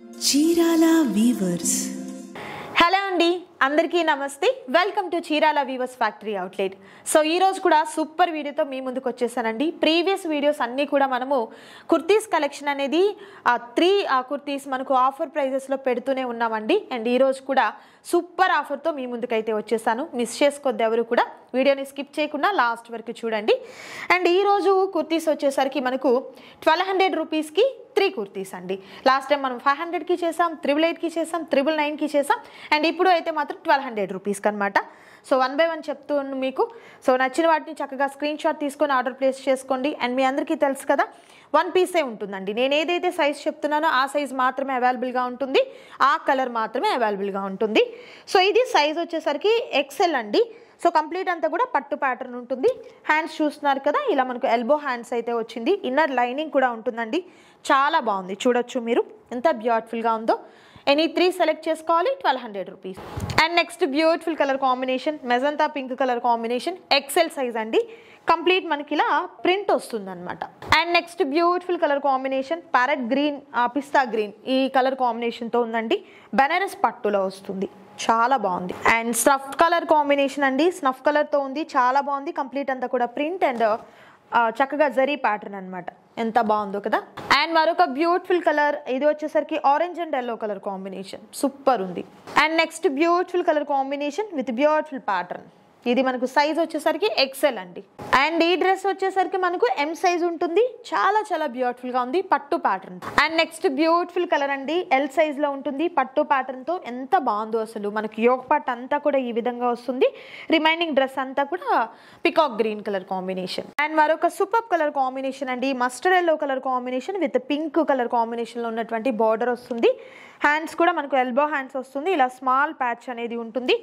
Chirala weavers. Hello అండి, అందరికీ నమస్తే. Welcome to Chirala weavers factory outlet. So ఈరోజు కూడా సూపర్ వీడియోతో మీ ముందుకు వచ్చేసానండి. ప్రీవియస్ వీడియోస్ అన్నీ కూడా మనము కుర్తీస్ కలెక్షన్ అనేది 3 కుర్తీస్ మనకు ఆఫర్ ప్రైజెస్లో పెడుతూనే ఉన్నామండి. అండ్ ఈరోజు కూడా సూపర్ ఆఫర్తో మీ ముందుకైతే వచ్చేసాను. మిస్ చేసుకోవద్దు ఎవరు కూడా, వీడియోని స్కిప్ చేయకుండా లాస్ట్ వరకు చూడండి. అండ్ ఈరోజు కుర్తీస్ వచ్చేసరికి మనకు 1200 రూపీస్కి 3 కుర్తీస్ అండి. లాస్ట్ టైం మనం 500కి చేసాం, 888కి చేసాం, 999కి చేసాం. అండ్ ఇప్పుడు అయితే మాత్రం 1200 రూపీస్కి అనమాట. సో 1 by 1 చెప్తున్నాను మీకు. సో నచ్చిన వాటిని చక్కగా స్క్రీన్ షాట్ తీసుకొని ఆర్డర్ ప్లేస్ చేసుకోండి. అండ్ మీ అందరికీ తెలుసు కదా, 1 పీసే ఉంటుందండి. నేను ఏదైతే సైజ్ చెప్తున్నానో ఆ సైజ్ మాత్రమే అవైలబుల్గా ఉంటుంది, ఆ కలర్ మాత్రమే అవైలబుల్గా ఉంటుంది. సో ఇది సైజ్ వచ్చేసరికి ఎక్సెల్ అండి. సో కంప్లీట్ అంతా కూడా పట్టు ప్యాటర్న్ ఉంటుంది. హ్యాండ్స్ చూస్తున్నారు కదా, ఇలా మనకు ఎల్బో హ్యాండ్స్ అయితే వచ్చింది. ఇన్నర్ లైనింగ్ కూడా ఉంటుందండి. చాలా బాగుంది, చూడొచ్చు మీరు ఎంత బ్యూటిఫుల్గా ఉందో. ఎనీ 3 సెలెక్ట్ చేసుకోవాలి, 1200 rupees. And next beautiful colour combination, magenta pink colour combination, XL size అండి. కంప్లీట్ మనకి ఇలా ప్రింట్ వస్తుంది అనమాట. And next beautiful colour combination, parrot green, pista green, ఈ కలర్ కాంబినేషన్తో ఉందండి. బెనారస్ పట్టులో వస్తుంది, చాలా బాగుంది. అండ్ స్నఫ్ కలర్ కాంబినేషన్ అండి, స్నఫ్ కలర్తో ఉంది, చాలా బాగుంది. కంప్లీట్ అంతా కూడా ప్రింట్ అండ్ చక్కగా జరీ ప్యాటర్న్ అనమాట. ఎంత బాగుందో కదా. అండ్ మరొక బ్యూటిఫుల్ కలర్, ఇది వచ్చేసరికి orange and yellow colour combination, super ఉంది. And next beautiful colour combination with beautiful pattern. ఇది మనకు సైజ్ వచ్చేసరికి ఎక్సెల్ అండి. అండ్ ఈ డ్రెస్ వచ్చేసరికి మనకు ఎం సైజ్ ఉంటుంది. చాలా చాలా బ్యూటిఫుల్ గా ఉంది, పట్టు pattern. And next beautiful colour అండి, ఎల్ సైజ్ లో ఉంటుంది, పట్టు ప్యాటర్న్ తో. ఎంత బాగుందో అసలు. మనకి యోగ్ పార్ట్ అంతా కూడా ఈ విధంగా వస్తుంది. రిమైనింగ్ డ్రెస్ అంతా కూడా peacock green colour combination. And మరొక సూపర్ కలర్ కాంబినేషన్ అండి, mustard yellow colour combination with pink colour combination లో ఉన్నటువంటి బార్డర్ వస్తుంది. హ్యాండ్స్ కూడా మనకు ఎల్బో హ్యాండ్స్ వస్తుంది. ఇలా స్మాల్ ప్యాచ్ అనేది ఉంటుంది.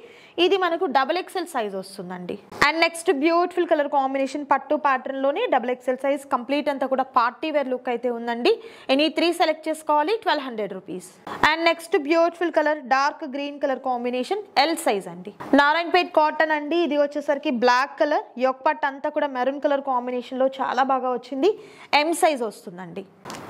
ఇది మనకు XXL సైజ్ వస్తుందండి. And next beautiful colour combination, పట్టు ప్యాటర్న్ లోనే XXL సైజ్. కంప్లీట్ అంతా కూడా పార్టీ వేర్ లుక్ అయితే ఉందండి. ఎనీ 3 సెలెక్ట్ చేసుకోవాలి, 1200 rupees. And next beautiful colour, dark green colour combination, L size అండి. నారాయణపేట్ కాటన్ అండి. ఇది వచ్చేసరికి బ్లాక్ కలర్, యోగ్ పట్ అంతా కూడా మెరూన్ కలర్ కాంబినేషన్ లో చాలా బాగా వచ్చింది. ఎం సైజ్ వస్తుందండి.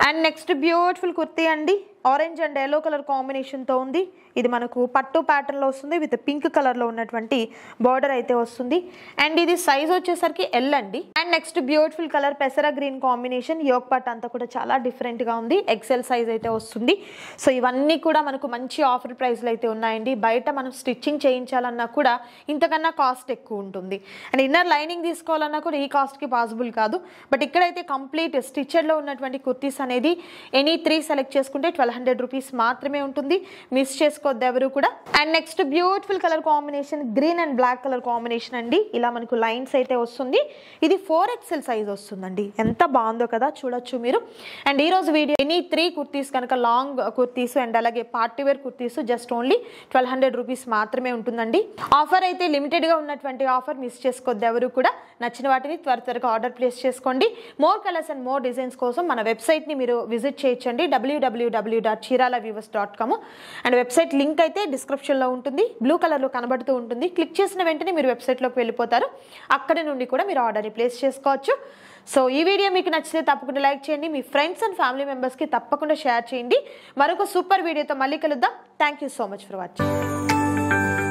అండ్ నెక్స్ట్ బ్యూటిఫుల్ కుర్తీ అండి, ఆరెంజ్ అండ్ ఎల్లో కలర్ కాంబినేషన్తో ఉంది. ఇది మనకు పట్టు ప్యాటర్న్లో వస్తుంది, విత్ పింక్ కలర్లో ఉన్నటువంటి బార్డర్ అయితే వస్తుంది. అండ్ ఇది సైజ్ వచ్చేసరికి ఎల్ అండి. అండ్ నెక్స్ట్ బ్యూటిఫుల్ కలర్, పెసరా గ్రీన్ కాంబినేషన్, యోగ్ పట్ అంతా కూడా చాలా డిఫరెంట్గా ఉంది. ఎక్సెల్ సైజ్ అయితే వస్తుంది. సో ఇవన్నీ కూడా మనకు మంచి ఆఫర్ ప్రైస్లో అయితే ఉన్నాయండి. బయట మనం స్టిచ్చింగ్ చేయించాలన్నా కూడా ఇంతకన్నా కాస్ట్ ఎక్కువ ఉంటుంది. అండ్ ఇన్నర్ లైనింగ్ తీసుకోవాలన్నా కూడా ఈ కాస్ట్కి పాసిబుల్ కాదు. బట్ ఇక్కడైతే కంప్లీట్ స్టిచ్చెడ్లో ఉన్నటువంటి కుర్తీస్ అనేది ఎనీ 3 సెలెక్ట్ చేసుకుంటే 1200 రూపీస్ మాత్రమే ఉంటుంది. మిస్ చేసుకోవద్దు ఎవరు కూడా. And next beautiful colour combination, green and black colour combination అండి. ఇలా మనకు లైన్స్ అయితే వస్తుంది. ఇది 4XL సైజ్ వస్తుందండి. ఎంత బాగుందో కదా, చూడొచ్చు మీరు. అండ్ ఈరోజు వీడియో ఎనీ 3 కుర్తీస్ కనుక లాంగ్ కుర్తీస్ అండ్ అలాగే party wear kurtis just only 1200 rupees మాత్రమే ఉంటుందండి. ఆఫర్ అయితే లిమిటెడ్గా ఉన్నటువంటి ఆఫర్, మిస్ చేసుకోవద్దు ఎవరు కూడా. నచ్చిన వాటిని త్వరగా ఆర్డర్ ప్లేస్ చేసుకోండి. More colours and more designs కోసం మన వెబ్సైట్ని మీరు విజిట్ చేయొచ్చండి, www.cheeralaweavers.com. అండ్ వెబ్సైట్ లింక్ అయితే డిస్క్రిప్షన్లో ఉంటుంది, బ్లూ కలర్లో కనబడుతూ ఉంటుంది. క్లిక్ చేసిన వెంటనే మీరు వెబ్సైట్లోకి వెళ్ళిపోతారు. అక్కడి నుండి కూడా మీరు ఆర్డర్ని ప్లేస్ చేసుకోవచ్చు. సో ఈ వీడియో మీకు నచ్చితే తప్పకుండా లైక్ చేయండి. మీ ఫ్రెండ్స్ అండ్ ఫ్యామిలీ మెంబర్స్కి తప్పకుండా షేర్ చేయండి. మరొక సూపర్ వీడియోతో మళ్ళీ కలుద్దాం. Thank you so much for watching.